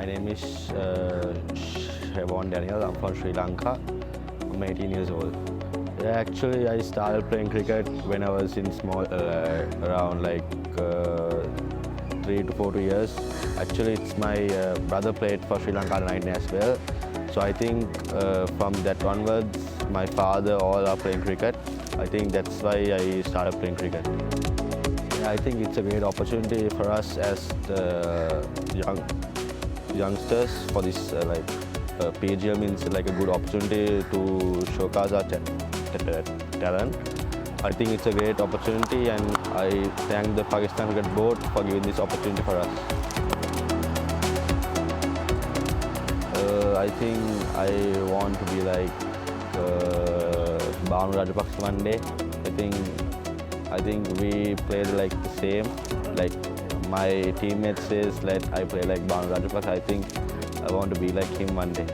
My name is Shevon Daniel. I'm from Sri Lanka. I'm 18 years old. Yeah, actually, I started playing cricket when I was in small, around like 3 to 4 years. Actually, it's my brother played for Sri Lanka '19 as well. So I think from that onwards, my father all are playing cricket. I think that's why I started playing cricket. Yeah, I think it's a great opportunity for us as the youngsters for this PJL means like a good opportunity to showcase our talent. I think it's a great opportunity and I thank the Pakistan Cricket Board for giving this opportunity for us. I think I want to be like Banu Rajapaksa one day. I think we played like the same. Like my teammates says that I play like Banu Rajapaksa. I think I want to be like him one day.